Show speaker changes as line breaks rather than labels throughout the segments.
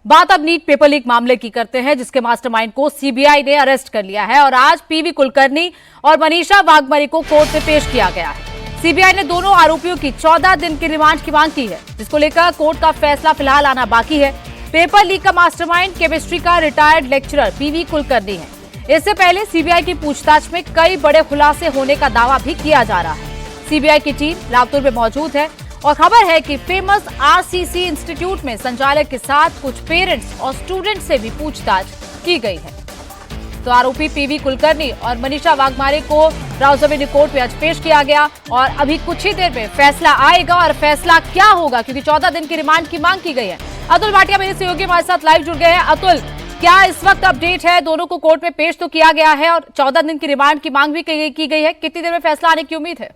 बात अब NEET paper leak मामले की करते हैं, जिसके मास्टरमाइंड को सीबीआई ने अरेस्ट कर लिया है और आज पीवी कुलकर्णी और मनीषा वाघमारे को कोर्ट में पेश किया गया है। सीबीआई ने दोनों आरोपियों की 14 दिन की रिमांड की मांग की है, जिसको लेकर कोर्ट का फैसला फिलहाल आना बाकी है। पेपर लीक का मास्टरमाइंड केमिस्ट्री का रिटायर्ड लेक्चरर पीवी कुलकर्णी है। इससे पहले सीबीआई की पूछताछ में कई बड़े खुलासे होने का दावा भी किया जा रहा है। सीबीआई की टीम लातूर में मौजूद है और खबर है कि फेमस आरसीसी इंस्टीट्यूट में संचालक के साथ कुछ पेरेंट्स और स्टूडेंट्स से भी पूछताछ की गई है। तो आरोपी पीवी कुलकर्णी और मनीषा वाघमारे को राउस एवेन्यू कोर्ट में आज पेश किया गया और अभी कुछ ही देर में फैसला आएगा। और फैसला क्या होगा, क्योंकि 14 दिन की रिमांड की मांग की गई है। अतुल भाटिया मेरे सहयोगी हमारे साथ लाइव जुड़ गए हैं। अतुल, क्या इस वक्त अपडेट है? दोनों को कोर्ट में पेश तो किया गया है और 14 दिन की रिमांड की मांग भी की गई है। कितनी देर में फैसला आने की उम्मीद है?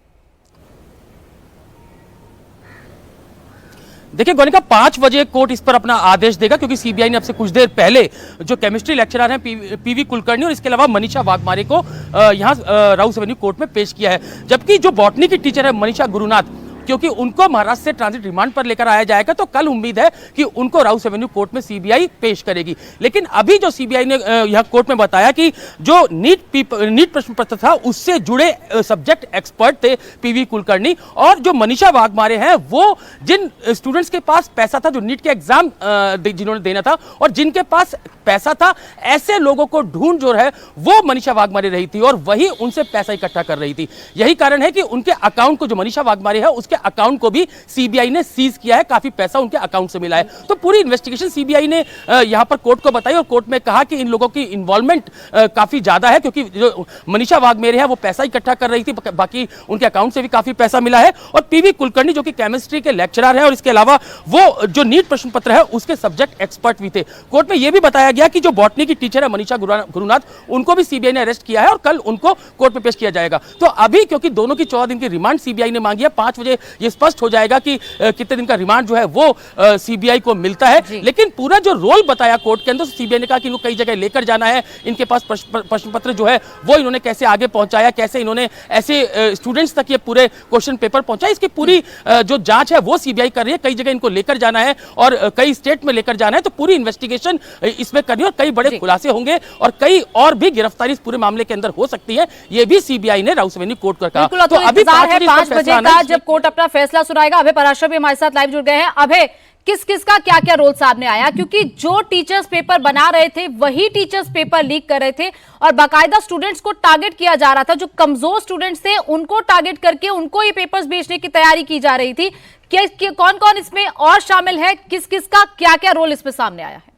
देखिए गौनिका, 5 बजे कोर्ट इस पर अपना आदेश देगा, क्योंकि सीबीआई ने अब से कुछ देर पहले जो केमिस्ट्री लेक्चरर हैं पीवी कुलकर्णी और इसके अलावा मनीषा वाघमारे को यहाँ राउस एवेन्यू कोर्ट में पेश किया है। जबकि जो बॉटनी की टीचर है मनीषा गुरुनाथ, क्योंकि उनको महाराष्ट्र से ट्रांजिट रिमांड पर लेकर आया जाएगा, तो कल उम्मीद है कि उनको राउस एवेन्यू कोर्ट में सीबीआई पेश करेगी। लेकिन अभी जो सीबीआई ने यह कोर्ट में बताया कि जो नीट प्रश्न पत्र था उससे जुड़े सब्जेक्ट एक्सपर्ट थे पीवी कुलकर्णी, और जो मनीषा वाघमारे हैं वो जिन स्टूडेंट्स के पास पैसा था, जो नीट के एग्जाम जिन्होंने देना था और जिनके पास पैसा था, ऐसे लोगों को ढूंढ जो है वो मनीषा वाघमारे रही थी और वही उनसे पैसा इकट्ठा कर रही थी। यही कारण है कि उनके अकाउंट को, जो मनीषा वाघमारे है उसके अकाउंट को भी सीबीआई ने सीज किया है। काफी पैसा उनके अकाउंट से मिला है। तो पूरी इन्वेस्टिगेशन सीबीआई ने यहां पर कोर्ट को बताई और कोर्ट में कहा कि इन लोगों की इन्वॉल्वमेंट काफी ज्यादा है, क्योंकि जो मनीषा वाघमारे है वो पैसा इकट्ठा कर रही थी, बाकी उनके अकाउंट से भी काफी पैसा मिला है। और पीवी कुलकर्णी जो कि केमिस्ट्री के लेक्चरर है और इसके अलावा वो जो नीट प्रश्न पत्र है उसके सब्जेक्ट एक्सपर्ट भी थे। कोर्ट में यह भी बताया गया कि जो बॉटनी की टीचर है मनीषा गुरुनाथ, उनको भी सीबीआई ने अरेस्ट किया है और कल उनको कोर्ट में पेश किया जाएगा। तो अभी क्योंकि दोनों की 14 दिन की रिमांड सीबीआई ने मांगी है, 5 बजे ये स्पष्ट हो जाएगा कि कितने दिन का रिमांड जो है वो सीबीआई को मिलता है। लेकिन पूरा जो रोल बताया कोर्ट के अंदर, सीबीआई ने कहा कि इनको कई जगह लेकर जाना है, इनके पास प्रश्न पत्र जो है वो इन्होंने कैसे आगे पहुंचाया, कैसे इन्होंने ऐसे स्टूडेंट्स तक ये पूरे क्वेश्चन पेपर पहुंचाए, इसकी पूरी जो जांच है वो सीबीआई कर रही है। कई जगह इनको लेकर जाना है और कई स्टेट में लेकर जाना है, तो पूरी इन्वेस्टिगेशन इसमें करनी है और कई बड़े खुलासे होंगे और कई और भी गिरफ्तारी इस पूरे मामले के अंदर हो सकती है। ये भी सीबीआई ने राउस एवेन्यू कोर्ट को कहा।
तो अभी 5 बजे का जब कोर्ट अपना फैसला सुनाएगा। अभय पराशर भी हमारे साथ लाइव जुड़ गए हैं। अभय, किस किस का क्या क्या रोल सामने आया, क्योंकि जो टीचर्स पेपर बना रहे थे वही टीचर्स पेपर लीक कर रहे थे और बाकायदा स्टूडेंट्स को टारगेट किया जा रहा था। जो कमजोर स्टूडेंट्स थे उनको टारगेट करके उनको ये पेपर्स बेचने की तैयारी की जा रही थी। कौन कौन इसमें और शामिल है, किस किस का क्या क्या रोल इसमें सामने आया है?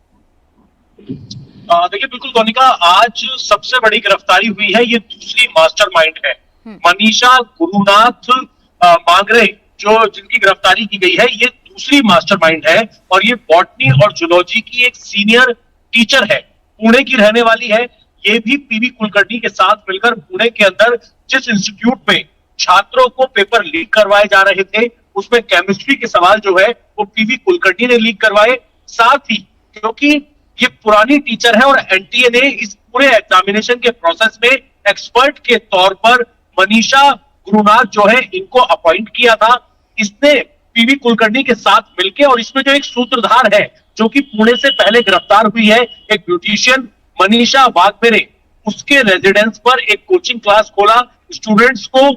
देखिए बिल्कुल गौनिका, आज सबसे बड़ी गिरफ्तारी हुई है, ये दूसरी मास्टरमाइंड है। मनीषा गुरुनाथ मांगरे जो जिनकी गिरफ्तारी की गई है, ये दूसरी मास्टरमाइंड है और ये बॉटनी और जूलॉजी की एक सीनियर टीचर है, पुणे की रहने वाली है। ये भी पीवी कुलकर्णी के साथ मिलकर पुणे के अंदर जिस इंस्टीट्यूट में छात्रों को पेपर लीक करवाए जा रहे थे, उसमें केमिस्ट्री के सवाल जो है वो पीवी कुलकर्णी ने लीक करवाए। साथ ही क्योंकि ये पुरानी टीचर है और एनटीए ने इस पूरे एग्जामिनेशन के प्रोसेस में एक्सपर्ट के तौर पर मनीषा गुरुनाथ जो है इनको अपॉइंट किया था। इसने पीवी कुलकर्णी के साथ मिलकर, और इसमें जो एक सूत्रधार है जो कि पुणे से पहले गिरफ्तार हुई है, एक ब्यूटिशियन मनीषा वाघमारे, उसके रेजिडेंस पर एक कोचिंग क्लास खोला, स्टूडेंट्स को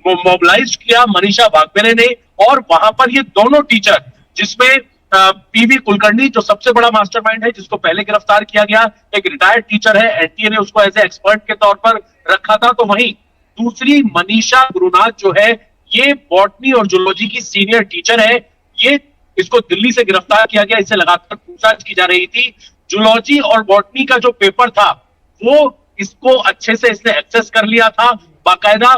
मोबिलाइज किया मनीषा वाघमारे ने। और वहां पर ये दोनों टीचर, जिसमें पीवी कुलकर्णी जो सबसे बड़ा मास्टरमाइंड है, जिसको पहले गिरफ्तार किया गया, एक रिटायर्ड टीचर है, एनटीए ने उसको एज ए एक्सपर्ट के तौर पर रखा था। तो वहीं दूसरी मनीषा गुरुनाथ जो है, ये बॉटनी और जूलॉजी की सीनियर टीचर है। ये इसको दिल्ली से गिरफ्तार किया गया, इससे लगातार पूछताछ की जा रही थी। जूलॉजी और बॉटनी का जो पेपर था वो इसको अच्छे से इसने एक्सेस कर लिया था। बाकायदा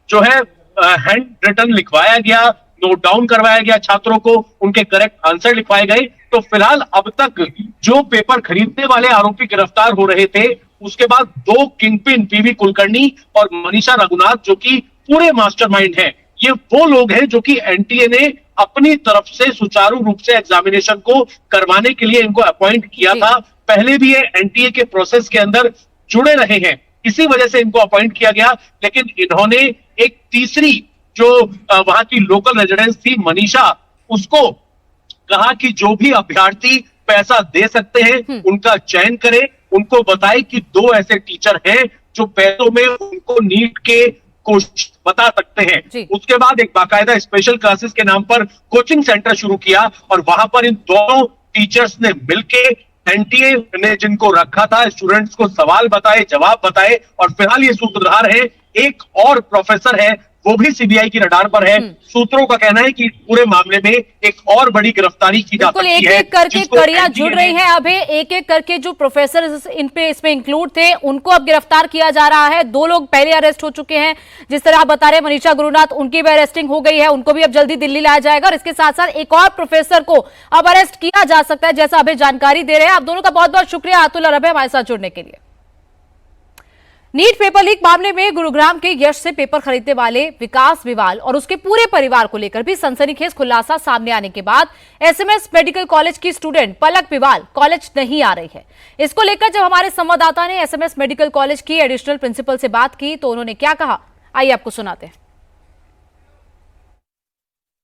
जो है हैंड रिटन लिखवाया गया, नोट डाउन करवाया गया छात्रों को, उनके करेक्ट आंसर लिखवाए गए। तो फिलहाल अब तक जो पेपर खरीदने वाले आरोपी गिरफ्तार हो रहे थे, उसके बाद 2 किंगपिन पीवी कुलकर्णी और मनीषा रघुनाथ जो कि पूरे मास्टरमाइंड हैं, ये वो लोग हैं जो कि एनटीए ने अपनी तरफ से सुचारू रूप से एग्जामिनेशन को करवाने के लिए इनको अपॉइंट किया था। पहले भी ये एनटीए के प्रोसेस के अंदर जुड़े रहे हैं, इसी वजह से इनको अपॉइंट किया गया। लेकिन इन्होंने एक तीसरी जो वहां की लोकल रेजिडेंस थी मनीषा, उसको कहा कि जो भी अभ्यर्थी पैसा दे सकते हैं उनका चयन करें, उनको बताए कि 2 ऐसे टीचर हैं जो पैसों में उनको नीट के कोच बता सकते हैं। उसके बाद एक बाकायदा स्पेशल क्लासेस के नाम पर कोचिंग सेंटर शुरू किया और वहां पर इन दोनों टीचर्स ने मिलके एनटीए ने जिनको रखा था स्टूडेंट्स को सवाल बताए, जवाब बताए और फिलहाल ये सूत्रधार है। एक और प्रोफेसर है, वो भी सीबीआई की रडार पर है। सूत्रों का कहना है कि पूरे मामले में एक और बड़ी गिरफ्तारी की जा सकती है।
एक-एक करके कड़ियां जुड़ रही हैं। अभी एक-एक करके जो प्रोफेसर इसमें इंक्लूड थे उनको अब गिरफ्तार किया जा रहा है। 2 लोग पहले अरेस्ट हो चुके हैं, जिस तरह आप बता रहे हैं मनीषा गुरुनाथ, उनकी भी अरेस्टिंग हो गई है, उनको भी अब जल्दी दिल्ली लाया जाएगा और इसके साथ साथ एक और प्रोफेसर को अब अरेस्ट किया जा सकता है, जैसा अभी जानकारी दे रहे हैं। आप दोनों का बहुत बहुत शुक्रिया अतुल और अभय हमारे साथ जुड़ने के लिए। नीट पेपर लीक मामले में गुरुग्राम के यश से पेपर खरीदने वाले विकास विवाल और उसके पूरे परिवार को लेकर भी सनसनीखेज खुलासा सामने आने के बाद एसएमएस मेडिकल कॉलेज की स्टूडेंट पलक विवाल कॉलेज नहीं आ रही है। इसको लेकर जब हमारे संवाददाता ने एसएमएस मेडिकल कॉलेज की एडिशनल प्रिंसिपल से बात की तो उन्होंने क्या कहा, आइए आपको सुनाते हैं।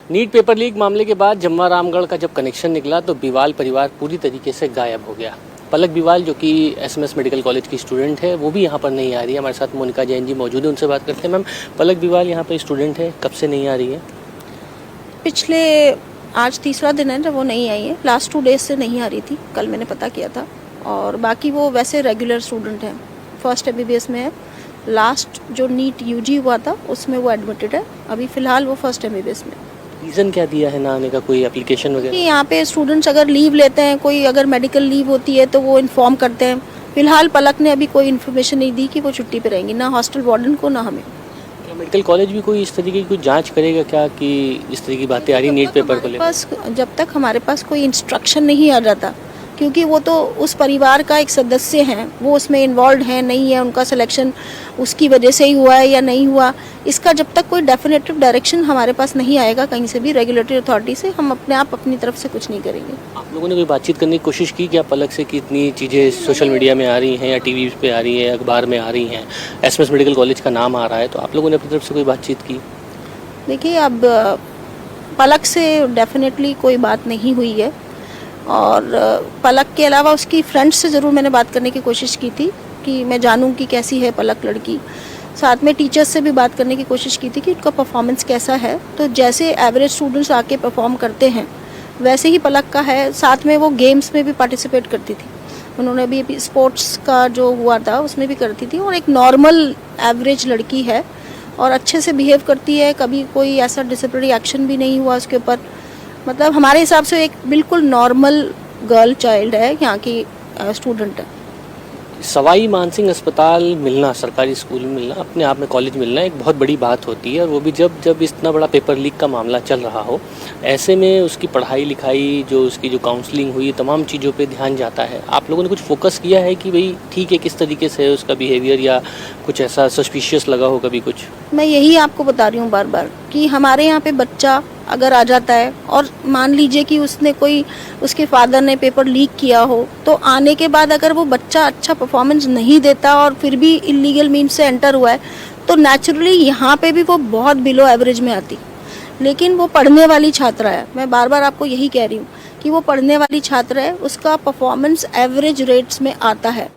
नीट पेपर लीक मामले के बाद जम्वा रामगढ़ का जब कनेक्शन निकला तो विवाल परिवार पूरी तरीके से गायब हो गया। पलक विवाल जो कि एसएमएस मेडिकल कॉलेज की स्टूडेंट है वो भी यहाँ पर नहीं आ रही है। हमारे साथ मोनिका जैन जी मौजूद है, उनसे बात करते हैं। मैम, पलक विवाल यहाँ पर स्टूडेंट है, कब से नहीं आ रही है?
पिछले आज 3रा दिन है जब वो नहीं आई है। लास्ट 2 डेज से नहीं आ रही थी, कल मैंने पता किया था। और बाकी वो वैसे रेगुलर स्टूडेंट है, फर्स्ट MBBS में है। लास्ट जो नीट यूजी हुआ था उसमें वो एडमिटेड है, अभी फिलहाल वो फर्स्ट MBBS में।
रीज़न क्या दिया है ना आने का, कोई एप्लीकेशन वगैरह?
यहाँ पे स्टूडेंट्स अगर लीव लेते हैं, कोई अगर मेडिकल लीव होती है तो वो इन्फॉर्म करते हैं। फिलहाल पलक ने अभी कोई इन्फॉर्मेशन नहीं दी कि वो छुट्टी पे रहेंगी, ना हॉस्टल वार्डन को ना हमें।
मेडिकल कॉलेज भी कोई इस तरीके की कोई जांच करेगा क्या कि इस तरह की बातें आ रही नीट पेपर को लेकर?
बस जब तक हमारे पास कोई इंस्ट्रक्शन नहीं आ जाता, क्योंकि वो तो उस परिवार का एक सदस्य हैं, वो उसमें इन्वॉल्व है नहीं है, उनका सिलेक्शन उसकी वजह से ही हुआ है या नहीं हुआ, इसका जब तक कोई डेफिनेटिव डायरेक्शन हमारे पास नहीं आएगा कहीं से भी रेगुलेटरी अथॉरिटी से, हम अपने आप अपनी तरफ से कुछ नहीं करेंगे।
आप लोगों ने कोई बातचीत करने की कोशिश की क्या पलक से कि इतनी चीज़ें सोशल मीडिया में आ रही हैं या टीवी पे आ रही हैं, अखबार में आ रही हैं, एसएमएस मेडिकल कॉलेज का नाम आ रहा है, तो आप लोगों ने अपनी तरफ से कोई बातचीत की?
देखिए, अब पलक से डेफिनेटली कोई बात नहीं हुई है और पलक के अलावा उसकी फ्रेंड्स से ज़रूर मैंने बात करने की कोशिश की थी कि मैं जानूं कि कैसी है पलक लड़की। साथ में टीचर्स से भी बात करने की कोशिश की थी कि उनका परफॉर्मेंस कैसा है। तो जैसे एवरेज स्टूडेंट्स आके परफॉर्म करते हैं वैसे ही पलक का है। साथ में वो गेम्स में भी पार्टिसिपेट करती थी, उन्होंने भी स्पोर्ट्स का जो हुआ था उसमें भी करती थी और एक नॉर्मल एवरेज लड़की है और अच्छे से बिहेव करती है। कभी कोई ऐसा डिसिप्लिनरी एक्शन भी नहीं हुआ उसके ऊपर। मतलब हमारे हिसाब से एक बिल्कुल नॉर्मल गर्ल चाइल्ड है, यहाँ की स्टूडेंट है।
सवाई मानसिंह अस्पताल मिलना, सरकारी स्कूल मिलना, अपने आप में कॉलेज मिलना एक बहुत बड़ी बात होती है और वो भी जब इतना बड़ा पेपर लीक का मामला चल रहा हो, ऐसे में उसकी पढ़ाई लिखाई, जो उसकी जो काउंसलिंग हुई, तमाम चीज़ों पे ध्यान जाता है। आप लोगों ने कुछ फोकस किया है कि भाई ठीक है किस तरीके से है उसका बिहेवियर या कुछ ऐसा सस्पिशियस लगा हो कभी कुछ?
मैं यही आपको बता रही हूँ बार बार कि हमारे यहाँ पे बच्चा अगर आ जाता है और मान लीजिए कि उसके फादर ने पेपर लीक किया हो, तो आने के बाद अगर वो बच्चा अच्छा परफॉर्मेंस नहीं देता और फिर भी इलीगल मीन्स से एंटर हुआ है तो नेचुरली यहाँ पे भी वो बहुत बिलो एवरेज में आती। लेकिन वो पढ़ने वाली छात्रा है, मैं बार बार आपको यही कह रही हूँ कि वो पढ़ने वाली छात्रा है, उसका परफॉर्मेंस एवरेज रेट्स में आता है।